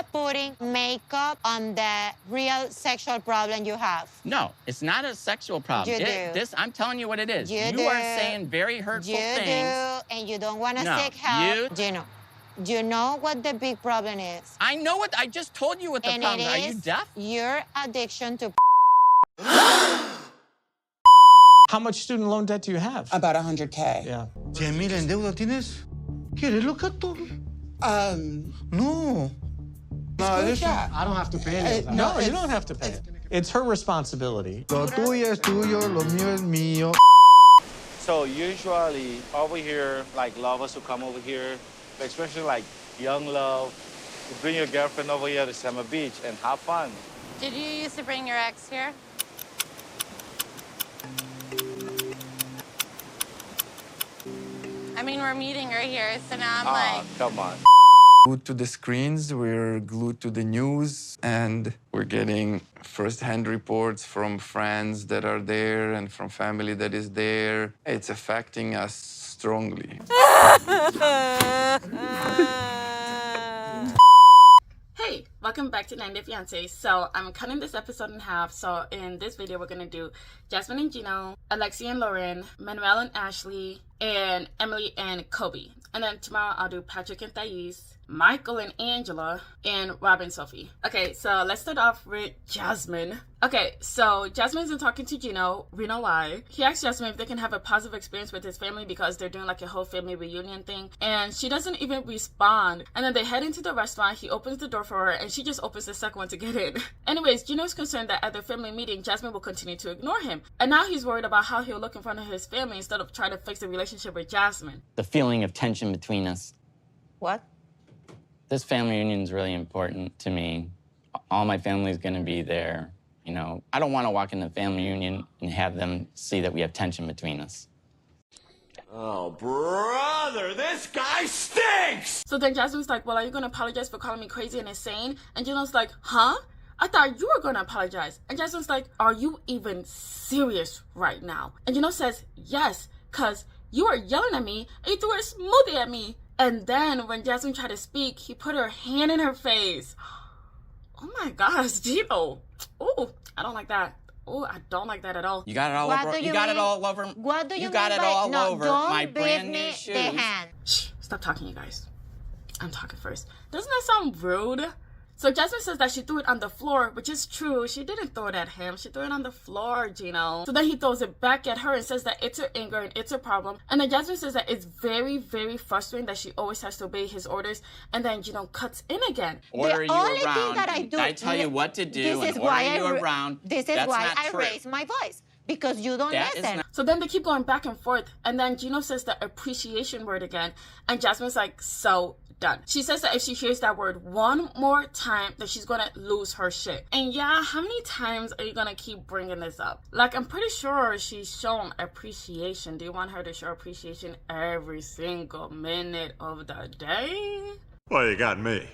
not putting makeup on the real sexual problem you have. No, it's not a sexual problem. You do. I'm telling you what it is. You are saying very hurtful things. You do, and you don't want to seek help. Gino, do you know what the big problem is? I know what, I just told you what the problem is. Are you deaf? Your addiction to How much student loan debt do you have? About 100K. Yeah. 100,000 en deuda tienes. ¿Quieres lo gato? No. Yeah. I don't have to pay it. No, you don't have to pay it. It's her responsibility. Lo tuyo es tuyo, lo mío es mío. So usually over here, like lovers who come over here, especially like young love, you bring your girlfriend over here to Summer Beach and have fun. Did you used to bring your ex here? I mean, we're meeting right here, so now I'm like... Come on. Glued to the screens, we're glued to the news, and we're getting first-hand reports from friends that are there and from family that is there. It's affecting us strongly. Hey, welcome back to 90 Fiance. So I'm cutting this episode in half. So in this video, we're gonna do Jasmine and Gino, Alexei and Loren, Manuel and Ashley, and Emily and Kobe. And then tomorrow I'll do Patrick and Thais, Michael and Angela, and Rob and Sophie. Okay, so let's start off with Jasmine. Okay, so Jasmine isn't talking to Gino. We know why. He asked Jasmine if they can have a positive experience with his family because they're doing like a whole family reunion thing. And she doesn't even respond. And then they head into the restaurant. He opens the door for her and she just opens the second one to get in. Anyways, Gino's concerned that at their family meeting, Jasmine will continue to ignore him. And now he's worried about how he'll look in front of his family instead of trying to fix the relationship with Jasmine. The feeling of tension between us. what? This family reunion is really important to me. All my family's gonna be there. You know, I don't want to walk into the family reunion and have them see that we have tension between us. Oh, brother, this guy stinks! So then Jasmine's like, well, are you going to apologize for calling me crazy and insane? And Gino's like, huh? I thought you were going to apologize. And Jasmine's like, are you even serious right now? And Gino says, yes, because you were yelling at me and you threw a smoothie at me. And then when Jasmine tried to speak, he put her hand in her face. Oh my gosh, Gino. Oh, I don't like that. Oh, I don't like that at all. You got it all over. You got it all over. What do you got mean it by, all no, over don't my give brand me new shoes. the hand. Shh, stop talking, you guys. I'm talking first. Doesn't that sound rude? So Jasmine says that she threw it on the floor, which is true. She didn't throw it at him. She threw it on the floor, Gino. So then he throws it back at her and says that it's her anger and it's her problem. And then Jasmine says that it's very, very frustrating that she always has to obey his orders. And then Gino cuts in again. Order you only around. thing that I do- I tell you what to do This is and why order you I around. This is That's why not I true. raise my voice. Because you don't That is listen. not- So then they keep going back and forth. And then Gino says the appreciation word again. And Jasmine's like, so done. She says that if she hears that word one more time, that she's gonna lose her shit. And yeah, how many times are you gonna keep bringing this up? Like, I'm pretty sure she's shown appreciation. Do you want her to show appreciation every single minute of the day? Well, you got me.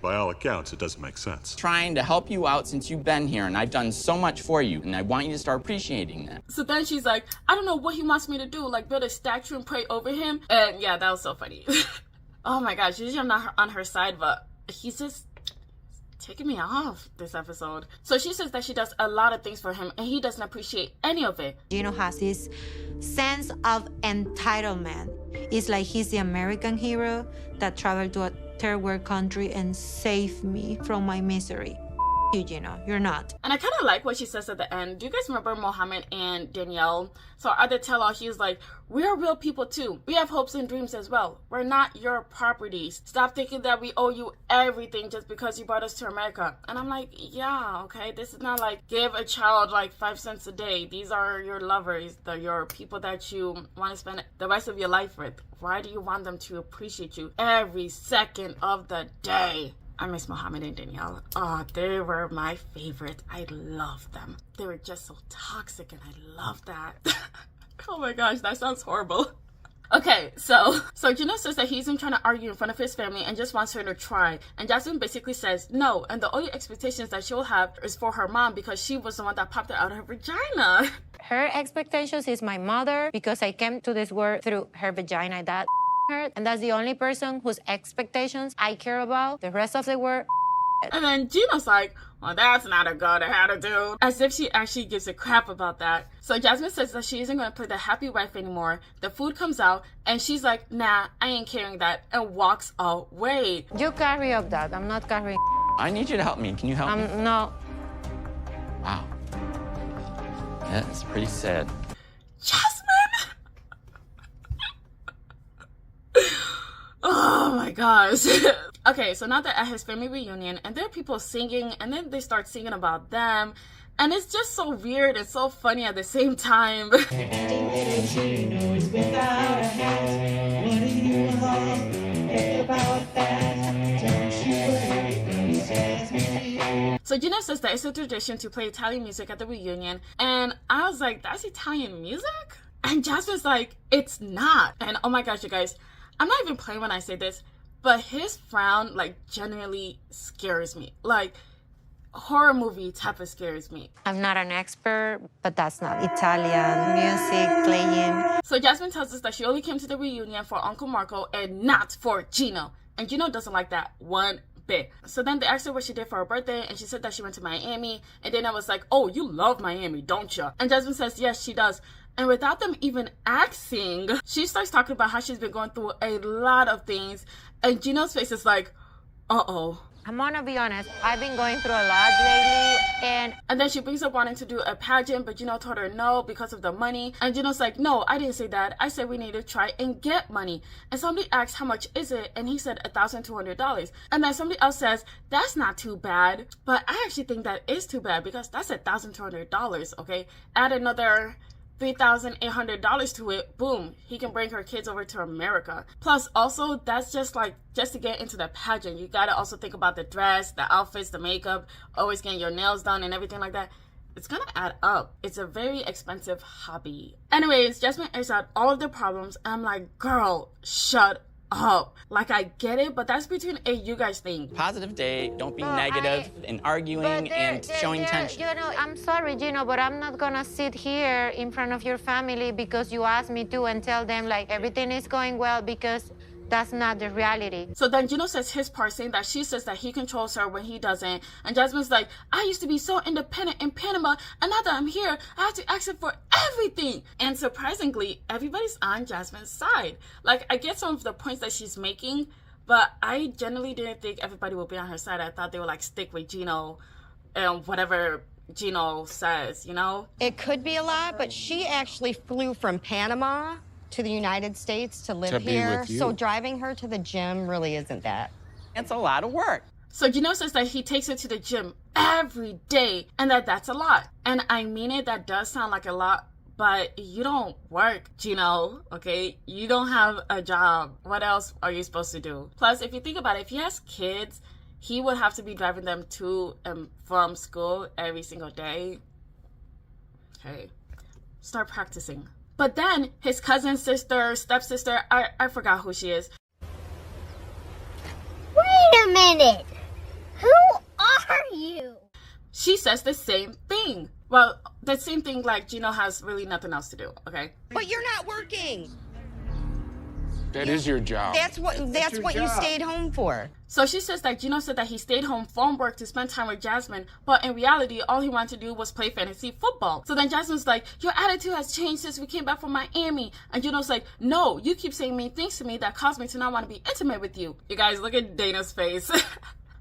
By all accounts, it doesn't make sense. Trying to help you out since you've been here, and I've done so much for you, and I want you to start appreciating that. So then she's like, I don't know what he wants me to do, like build a statue and pray over him. And yeah, that was so funny. Oh my gosh, usually I'm not on her side, but he's just taking me off this episode. So she says that she does a lot of things for him and he doesn't appreciate any of it. Gino has this sense of entitlement. It's like he's the American hero that traveled to a third world country and saved me from my misery. You, Gino, you're not. And I kind of like what she says at the end. Do you guys remember Mohammed and Danielle? So at the tell-all, she was like, we are real people too. We have hopes and dreams as well. We're not your properties. Stop thinking that we owe you everything just because you brought us to America. And I'm like, yeah, okay. This is not like give a child like 5 cents a day. These are your lovers. They're your people that you want to spend the rest of your life with. Why do you want them to appreciate you every second of the day? I miss Mohammed and Danielle. Oh, they were my favorite. I loved them. They were just so toxic and I loved that. Oh my gosh, that sounds horrible. Okay, so Gino says that he isn't trying to argue in front of his family and just wants her to try. And Jasmine basically says no, and the only expectations that she'll have is for her mom because she was the one that popped it out of her vagina. Her expectations is my mother because I came to this world through her vagina. That hurt, and that's the only person whose expectations I care about. The rest of the world And then Gino's like, well, that's not a good attitude. As if she actually gives a crap about that. So Jasmine says that she isn't going to play the happy wife anymore. The food comes out and she's like, nah, I ain't carrying that, and walks away. You carry up that. I'm not carrying. I need you to help me. Can you help me? No. Wow. That's pretty sad. Jasmine! Oh my gosh. Okay, so now they're at his family reunion and there are people singing and then they start singing about them. And it's just so weird and so funny at the same time. So Gino says that it's a tradition to play Italian music at the reunion. And I was like, that's Italian music? And Jasmine's like, it's not. And oh my gosh, you guys, I'm not even playing when I say this, but his frown like genuinely scares me. Like horror movie type of scares me. I'm not an expert, but that's not Italian music playing. So Jasmine tells us that she only came to the reunion for Uncle Marco and not for Gino. And Gino doesn't like that one bit. So then they asked her what she did for her birthday, and she said that she went to Miami. And then I was like, oh, you love Miami, don't you? And Jasmine says, yes, she does. And without them even asking, she starts talking about how she's been going through a lot of things. And Gino's face is like, uh-oh. I'm gonna be honest, I've been going through a lot lately, and then she brings up wanting to do a pageant, but Gino told her no because of the money. And Gino's like, no, I didn't say that. I said we need to try and get money. And somebody asked how much is it, and he said $1,200. And then somebody else says, that's not too bad. But I actually think that is too bad because that's $1,200, okay? Add another $3,800 to it, boom, he can bring her kids over to America. Plus, also, that's just to get into the pageant. You gotta also think about the dress, the outfits, the makeup, always getting your nails done and everything like that. It's gonna add up. It's a very expensive hobby. Anyways, Jasmine airs out all of their problems, and I'm like, girl, shut up. Like, I get it, but that's between you guys thing. Positive day, don't be negative and arguing and showing tension. You know, I'm sorry, Gino, but I'm not gonna sit here in front of your family because you asked me to and tell them like everything is going well, because that's not the reality. So then Gino says his part, saying that she says that he controls her when he doesn't. And Jasmine's like, I used to be so independent in Panama, and now that I'm here, I have to ask him for everything. And surprisingly, everybody's on Jasmine's side. Like, I get some of the points that she's making, but I generally didn't think everybody would be on her side. I thought they would like stick with Gino and whatever Gino says, you know? It could be a lot, but she actually flew from Panama to the United States to live here. So driving her to the gym really isn't that. It's a lot of work. So Gino says that he takes her to the gym every day and that's a lot. And I mean it, that does sound like a lot, but you don't work, Gino, okay? You don't have a job. What else are you supposed to do? Plus, if you think about it, if he has kids, he would have to be driving them to and from school every single day. Okay, start practicing. But then his cousin, sister, stepsister, I forgot who she is. Wait a minute. Who are you? She says the same thing. Well, the same thing like Gino has really nothing else to do, okay? But you're not working. That is your job. That's what you stayed home for. So she says that Gino said that he stayed home from work to spend time with Jasmine, but in reality, all he wanted to do was play fantasy football. So then Jasmine's like, your attitude has changed since we came back from Miami. And Gino's like, no, you keep saying mean things to me that cause me to not want to be intimate with you. You guys, look at Dana's face.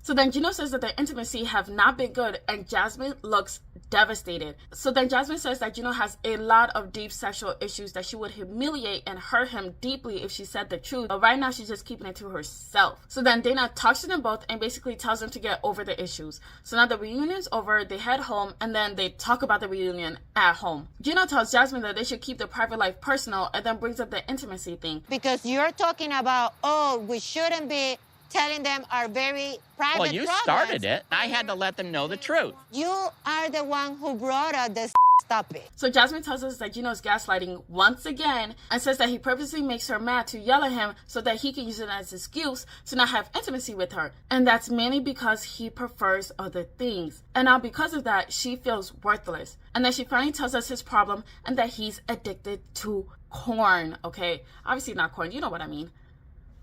So then Gino says that their intimacy have not been good, and Jasmine looks devastated. So then Jasmine says that Gino has a lot of deep sexual issues, that she would humiliate and hurt him deeply if she said the truth. But right now she's just keeping it to herself. So then Dana talks to them both and basically tells them to get over the issues. So now the reunion's over, they head home, and then they talk about the reunion at home. Gino tells Jasmine that they should keep their private life personal, and then brings up the intimacy thing. Because you're talking about, oh, we shouldn't be telling them our very private Well, you problems. started it. I had to let them know the truth. You are the one who brought up this topic. So Jasmine tells us that Gino's gaslighting once again, and says that he purposely makes her mad to yell at him so that he can use it as an excuse to not have intimacy with her. And that's mainly because he prefers other things. And now because of that, she feels worthless. And then she finally tells us his problem, and that he's addicted to corn, okay? Obviously not corn, you know what I mean.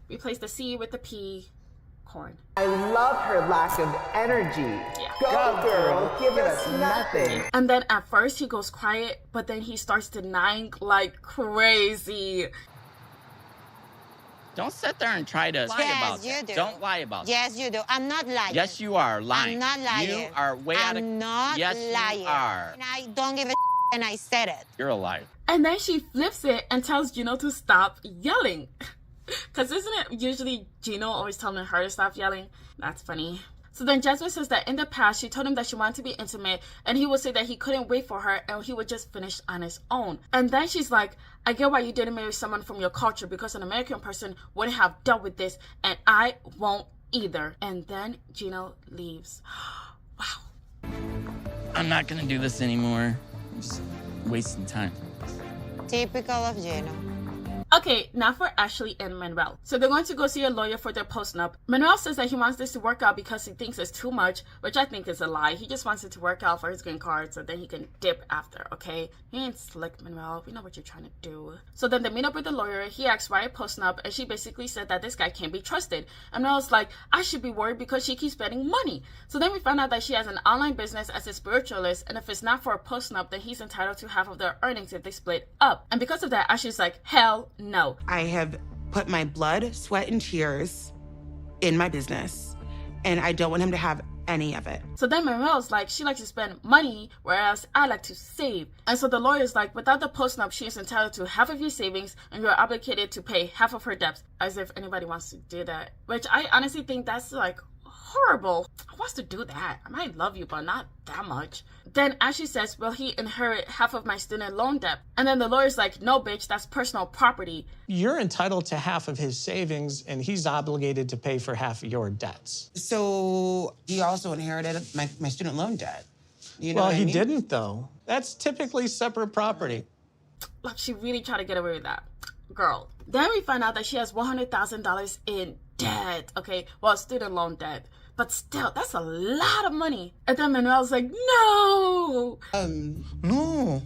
Replace the C with the P. corn. I love her lack of energy. Yeah. Go, girl, give us nothing. And then at first he goes quiet, but then he starts denying like crazy. Don't sit there and try to lie about Yes, you that. do. Don't lie about that. Yes, you do. I'm not lying. Yes, you are lying. I'm not lying. You are way out of... I'm not yes, lying. you are. And I don't give a and I said it. You're a liar. And then she flips it and tells Gino to stop yelling. Because isn't it usually Gino always telling her to stop yelling? That's funny. So then Jasmine says that in the past, she told him that she wanted to be intimate, and he would say that he couldn't wait for her and he would just finish on his own. And then she's like, I get why you didn't marry someone from your culture, because an American person wouldn't have dealt with this, and I won't either. And then Gino leaves. Wow. I'm not going to do this anymore. I'm just wasting time. Typical of Gino. Okay, now for Ashley and Manuel. So they're going to go see a lawyer for their post-nup. Manuel says that he wants this to work out because he thinks it's too much, which I think is a lie. He just wants it to work out for his green card so then he can dip after, okay? He ain't slick, Manuel. We know what you're trying to do. So then they meet up with the lawyer. He asks why a post-nup, and she basically said that this guy can't be trusted. And Manuel's like, I should be worried because she keeps spending money. So then we find out that she has an online business as a spiritualist, and if it's not for a post-nup, then he's entitled to half of their earnings if they split up. And because of that, Ashley's like, hell no. I have put my blood, sweat, and tears in my business, and I don't want him to have any of it. So then Manuel's like, she likes to spend money, whereas I like to save. And so the lawyer's like, without the post-nup, she is entitled to half of your savings, and you're obligated to pay half of her debts, as if anybody wants to do that. Which I honestly think that's like horrible. Who wants to do that? I might love you, but not that much. Then Ashley says, will he inherit half of my student loan debt? And then the lawyer's like, no, bitch, that's personal property. You're entitled to half of his savings, and he's obligated to pay for half of your debts. So he also inherited my student loan debt. You know Well, what I he mean? didn't, though. That's typically separate property. Like, she really tried to get away with that. Girl. Then we find out that she has $100,000 in debt. Okay, well, student loan debt. But still, that's a lot of money. And then Manuel's like, no! No.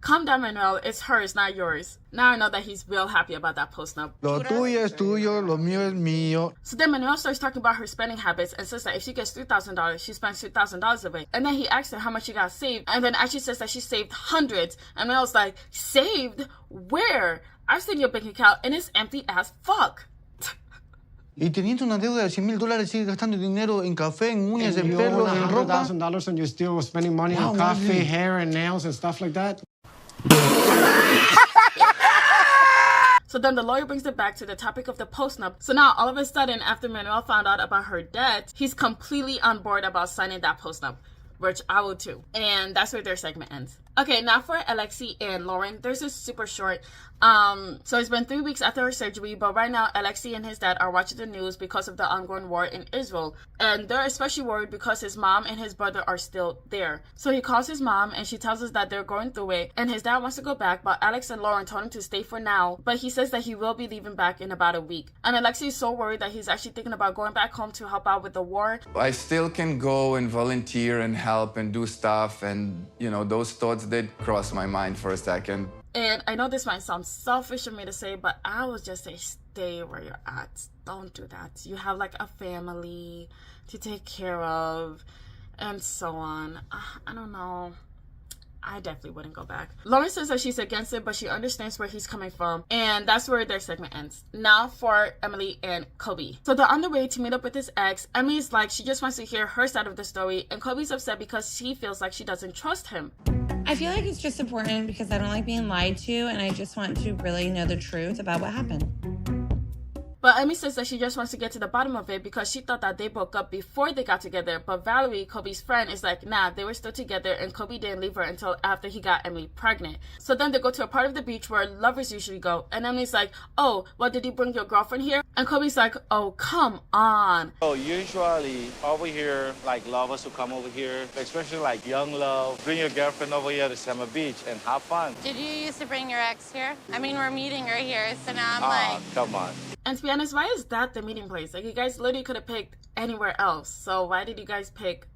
Calm down, Manuel. It's hers, not yours. Now I know that he's real happy about that post-nup. Lo tuyo es tuyo, lo mío es mío. So then Manuel starts talking about her spending habits and says that if she gets $3,000, she spends $2,000 of it. And then he asks her how much she got saved. And then Ashley says that she saved hundreds. And Manuel's like, saved? Where? I've seen your bank account and it's empty as fuck. Y teniendo una deuda de $100,000, sigue gastando dinero en café, en uñas, en pelo, en ropa. $100,000 and you're still spending money on coffee, hair, and nails and stuff like that? So then the lawyer brings it back to the topic of the post-nup. So now all of a sudden, after Manuel found out about her debt, he's completely on board about signing that post-nup, which I will too. And that's where their segment ends. Okay, now for Alexei and Loren, theirs is super short. So it's been 3 weeks after her surgery, but right now Alexei and his dad are watching the news because of the ongoing war in Israel. And they're especially worried because his mom and his brother are still there. So he calls his mom and she tells us that they're going through it and his dad wants to go back, but Alex and Loren told him to stay for now, but he says that he will be leaving back in about a week. And Alexei is so worried that he's actually thinking about going back home to help out with the war. I still can go and volunteer and help and do stuff, and you know, those thoughts did cross my mind for a second. And I know this might sound selfish of me to say, but I would just say stay where you're at. Don't do that. You have like a family to take care of and so on. I don't know. I definitely wouldn't go back. Lauren says that she's against it, but she understands where he's coming from. And that's where their segment ends. Now for Emily and Kobe. So they're on the way to meet up with his ex. Emily's like, she just wants to hear her side of the story. And Kobe's upset because she feels like she doesn't trust him. I feel like it's just important because I don't like being lied to, and I just want to really know the truth about what happened. But Emmy says that she just wants to get to the bottom of it because she thought that they broke up before they got together. But Valerie, Kobe's friend, is like, nah, they were still together and Kobe didn't leave her until after he got Emily pregnant. So then they go to a part of the beach where lovers usually go. And Emily's like, oh, well, did you bring your girlfriend here? And Kobe's like, oh, come on. So usually over here, like lovers who come over here, especially like young love, bring your girlfriend over here to Summer Beach and have fun. Did you used to bring your ex here? I mean, we're meeting her here, so now I'm like... come on. And to be honest, why is that the meeting place? Like, you guys literally could have picked anywhere else. So why did you guys pick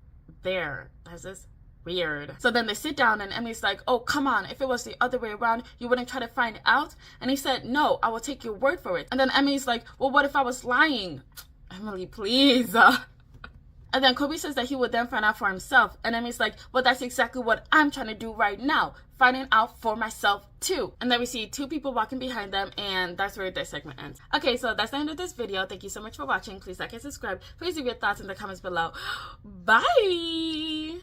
there? That's just weird. So then they sit down and Emily's like, oh, come on. If it was the other way around, you wouldn't try to find out? And he said, no, I will take your word for it. And then Emily's like, well, what if I was lying? Emily, please. And then Kobe says that he would then find out for himself. And Emily's like, well, that's exactly what I'm trying to do right now. Finding out for myself too. And then we see two people walking behind them, and that's where this segment ends. Okay, so that's the end of this video. Thank you so much for watching. Please like and subscribe. Please leave your thoughts in the comments below. Bye!